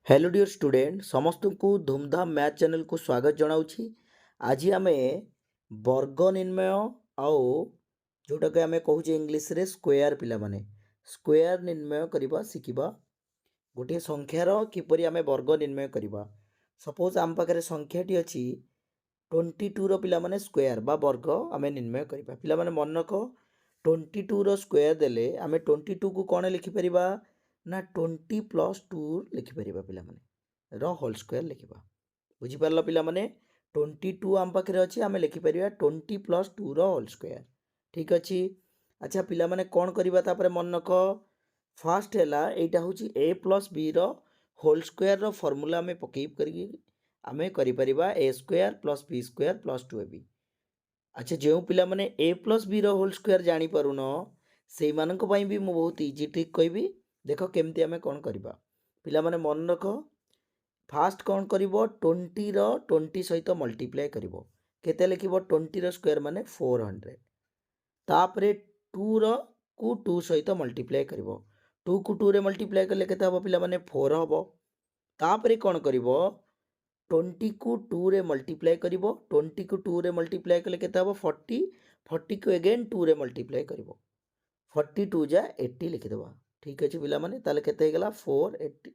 Hello dear student समस्त को धूमधाम मैथ चैनल को स्वागत जनाऊँगी। आज आम वर्ग निर्णय आउ जोटा कि आम कहूँ इंग्लीश रे स्क्वायर पिला माने स्क्वायर निर्णय करवा शिखा। गोटे संख्यार किपरि आम वर्ग निर्णय करवा। सपोज आम पाखे संख्याटी अच्छी 22 पिला माने स्क्वायर बा वर्ग आम निर्णय करवा। पिला माने मन रख 22 स्क्वायर देले आम 22 को कौन लिखिपर ना 20 + 2 लिखिपर पिला माने होल स्क्वायर लिखा। बुझीपार पिला माने 22 आम पाखे अच्छी आम लिखिपर 20 + 2 होल स्क्वायर। ठीक अच्छे। अच्छा पिला माने कौन करवा मन रख फास्ट है यहाँ हूँ a + b whole square formula आम पकई कर आम कर ए स्क्वायर + बी स्क्वायर + 2ab। अच्छा जो पिला माने a + b होल स्क्वायर जानीपारुन से भी मुझे बहुत इजी ट्रिक कहबी। देख केमती आम कौन करवा। पिला माने मन रख फास्ट कौन कर 20 20 सहित मल्टीप्लाए कर केते लिख 20 स्क्वायर माने 400 तापरे 2 को 2 सहित मल्टीप्लाए कर 2 को 2 रे मल्टीप्लाए कले केते हम पिला माने 4 हम तापरे कौन कर 20 को 2 रे मल्टीप्लाए कर 20 को 2 रे मल्टीप्लाए कले केते हम 40 40 को अगेन 2 रे मल्टीप्लाए कर 42 जा 80 लिखिदेवा। ठीक अच्छे पिला माने ताले केते गला 484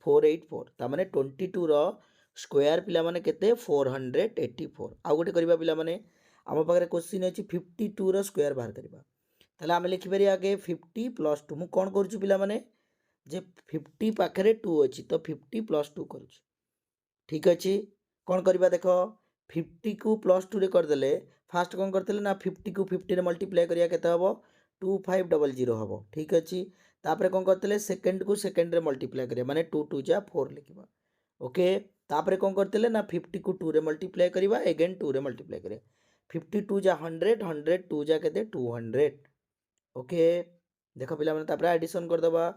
484 तामाने 22 स्क्वायर पिला माने केते 484। आउ गोटे करबा पिला माने आम पाखे क्वेश्चन अच्छी 52 स्क्वायर बाहर करबा। ताले आम लिखिपर आगे 50 + 2 मु कौन करूँ पिला माने जे 50 पाखे 2 अच्छी तो 50 + 2 करूँ। ठीक अच्छे कौन करवा देख 50 को +2 रे करदेले फास्ट कौन करते ना 50 को 50 रे मल्टीप्लाए करिया केते हबो 2500 हम। ठीक अच्छे तापर कौन करते सेकेंड को सेकेंड रे मल्टीप्लाए करिया माने 2 2 जा 4 लिखा। ओके तापर कौन करते ना 50 को 2 रे मल्टीप्लाए करिया अगेन 2 रे मल्टीप्लाए करिया 52 जा 100 100 2 जा केते 200। ओके देख पिला माने तापर एडिशन कर दबा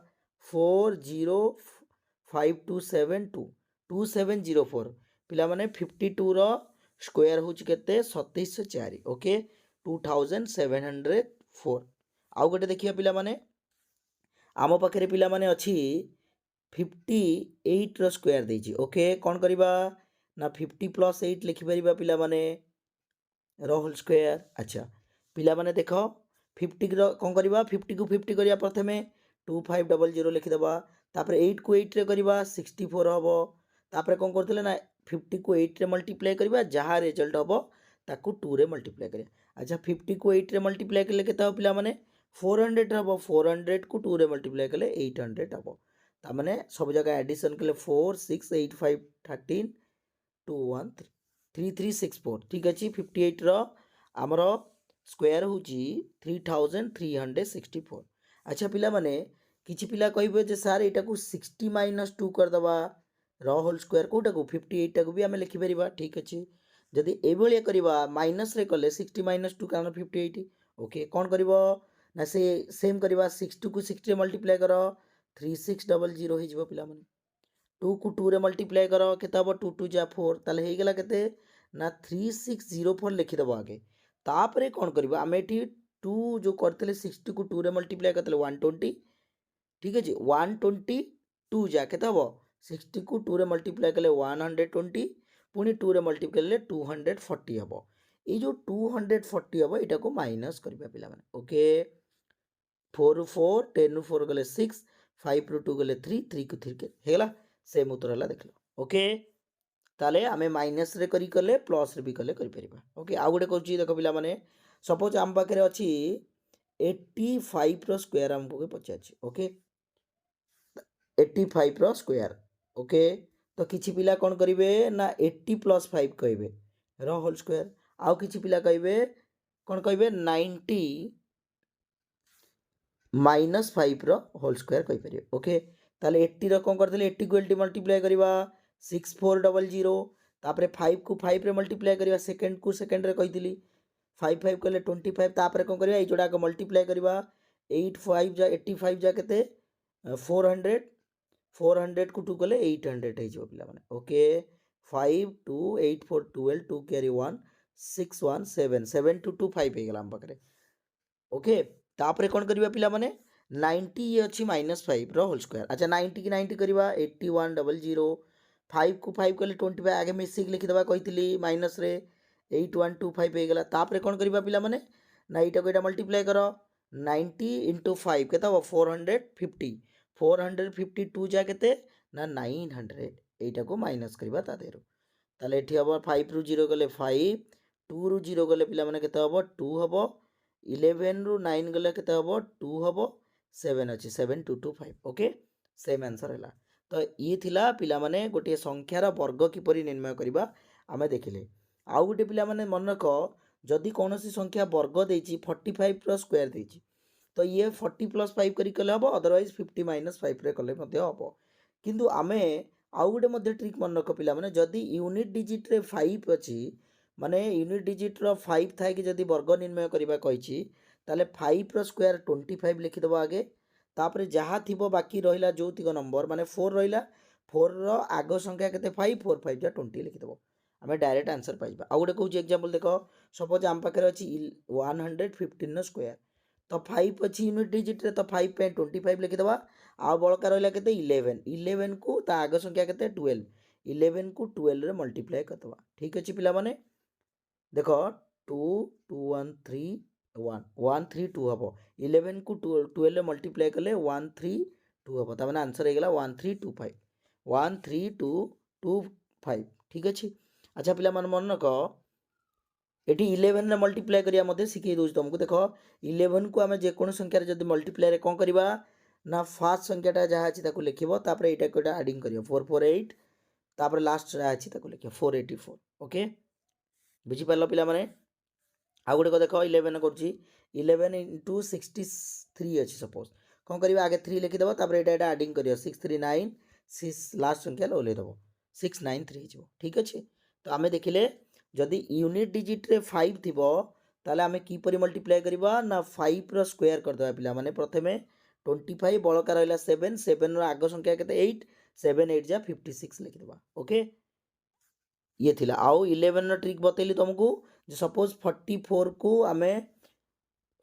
405272 2704 पिला माने 52 स्क्वायर हूँ केते 2704। ओके 2704। आउ गोटे देखिए पिला माने आम पाखे पिला माने अच्छी 58 स्क्वायर देजी। ओके कौन करवा ना 50 + 8 लिखिपर पिला माने होल स्क्वायर। अच्छा पिला माने देख 50 कौन करवा 50 को 50 करवा प्रथमे 2500 लिखिदेवा तापर 8 को 8 रे करवा 64 हम तापर कौन करते ना 50 को 8 रे मल्टीप्लाए करवा जहाँ रिजल्ट हम ताकू 2 रे मल्टीप्लाए करिया। अच्छा 50 को 8 रे मल्टीप्लाए कले केते हो पिला माने 400 हम 400 को 2 रे मल्टीप्लाए कले 800 हम तामाने सब जगह एडिशन कले 4 6 8 5 13 2 1 3 3364। ठीक अच्छे 58 आमर स्क्वायर हूँ 3364। अच्छा पिला माने किछि पिला कहिबे जे सर एटा को 60 - 2 करदबा होल स्क्वायर कोटा को 58 टाको भी आम लिखिपर। ठीक अच्छे जदि एभलिया करवा माइनस रे कले 60 - 2 कारण 58। ओके कौन कर ना से सेम करवा 60 को 60 रे मल्टीप्लाए कर 3600 हो पिला माने 2 को 2 रे मल्टीप्लाए कर केते हम 2 2 जा 4 ताले हे गेला केते ना 3604 लिखिदेव आगे तापर कौन करवा आम ये 2 जो करते 60 को 2 रे मल्टीप्लाए करते 120। ठीक अच्छे 122 जा केते हम 60 को 2 रे मल्टीप्लाए कले 120 पुणी 2 रे मल्टीप्लाए कले 240 हम ये जो 240 हम यहाँ को माइनस करवा पिला माने। ओके 4 ରୁ 4 10 ରୁ 4 गले 6 5 ରୁ 2 गले 3 3 को 3 हेला सेम उत्तर है देख लो। ओके ताले आमे माइनस रे करी कले प्लस रे भी कले करि परिबा। ओके आ गोटे कहूँ देख पिला माने सपोज आम पाखे अच्छी 85 स्क्वायर आमको पचार। Okay 85 square. ओके तो किछि पिला कौन करेंगे ना 80 + 5 कहे होल स्क्वायर आउ किछि पिला कहे कौन कहे 90 -5 होल स्क्वायर कहीपर। ओके ताले 80 कौन करते 80 को 80 मल्टीप्लाए करवा 6400 तापर 5 को 5 रे मल्टीप्लाए करवा सेकेंड को सेकेंड रे कही 5 5 कले 25 तापर कौन करवा ये जोड़ा मल्टीप्लाए करवा 8 5 जा 85 जा केते 400 400 को 2 कले 800 हो पिला माने। ओके 5 2 8 4 12 2 कैरी 1 6 1 7 7 2 2 5 हो गला हम पाखे। ओके तापर कौन करवा पिला माने 90 ये अच्छी -5 होल स्क्वायर। अच्छा 90 की 90 करवा 8100 5 को 5 कले 25 आगे मिसिक लिखिदेवा कही माइनस रे 8125 हो गला। तापर कौन करवा पिला माने ना एटा को एटा मल्टीप्लाई कर 90 × 5 केता हो 450 452 जा केते ना 900 एटा को माइनस करवा ता देरो ताले एठी हबो 5 रु 0 गले 5 2 रु 0 गले पिला माने केते हबो 2 हबो 11 रु 9 गले केते हबो 2 हबो 7 अच्छी 7225 ओके सेम आंसर है। तो ये थिला पिला माने गोटे संख्यार वर्ग किपरि निर्णय करबा आमे देखिले। आउ गोटे पिला माने मन रख जदि कौनसी संख्या वर्ग देछि 45 रो स्क्वायर देछि तो ये 40 + 5 करी कले हबो अदरवाइज 50 - 5 रे कले मध्ये हबो। किंतु आमे आउ गोटे मध्ये ट्रिक मन रख पिला माने जदि यूनिट डिजिट रे 5 अछि माने यूनिट डिजिट रो 5 थाय कि जदि वर्ग निर्णय करबा कहिछि ताले 5 रो स्क्वायर 25 लिखिदबो आगे तापर जहाँ थी बाकी रहा जो तिक नंबर माने 4 रहा 4 रो आग संख्या केते 5 4 5 जा 20 लिखिदेव आम डायरेक्ट आंसर पाइबा। आउ गोटे कौच एग्जांपल देख सपोज आम पाखे अच्छी 115 स्क्वायर तो 5 अच्छी यूनिट डिजिट रे तो 5 पे 25 लिखिदेवा आ बड़का रहा के 11 11 को ता आग संख्या के 12 11 को 12 रे मल्टीप्लाई करदेवा। ठीक अच्छे पिला माने देख 2 2 1 3 1 1 3 2 हम 11 को 12 मल्टीप्लाई कले 1 3 2 हम तमें आंसर होगा 1325 132225 ठीक अच्छे। अच्छा पिला मन रख ये 11 रे मल्टीप्लाई करिया शिखई दूसरी तुमको देख 11 को आम जेको संख्यार जब मल्टीप्लाई कौन करवा ना फास्ट संख्याटा जहाँ अच्छी लिखब तापर यहाँ को आडिंग कर 448 तापर लास्ट जहाँ अच्छी लिख 484 ओके बुझीपार पिला माने। आउ गोटे देख 11 कर 11 × 63 अच्छी सपोज कौन कर आगे 3 लिखिदेव तापर यहाँ आडिंग कर 639 6 लास्ट संख्या ओल्लैदेव 693 हो ठीक अच्छे। तो आम देखिले जदि यूनिट डिजिट रे 5 थी ताले आम किपरि मल्टीप्लाई करवा ना 5 रो स्क्वायर करदे पिला माने प्रथमे 25 बड़का रहा 7 7 रो आग संख्या के 8 7 8 जा 56 लिखिदेवा ओके ये थिला। आउ 11 रो ट्रिक बतैली तुमको सपोज 44 को आम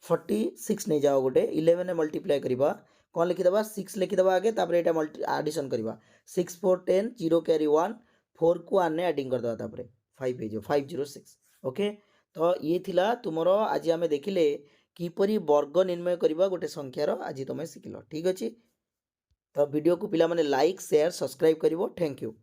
46 नहीं जाओ गोटे 11 में मल्टीप्लाई करवा कौन लिखिदेवा 6 लिखिदेवा आगे तापर यहाँ मल्टी आडिशन करवा 6 4 10 0 कैरी 1 4 को आने आडिंग करदेवा तापर 5 हो 506 ओके। तो ये थिला तुमर आज आम देखिले किपरि वर्ग निर्णय करवा गोटे संख्यार आज तुम शिखिल ठीक अच्छे। तो वीडियो को पिला माने लाइक शेयर सब्सक्राइब करिवो थैंक यू।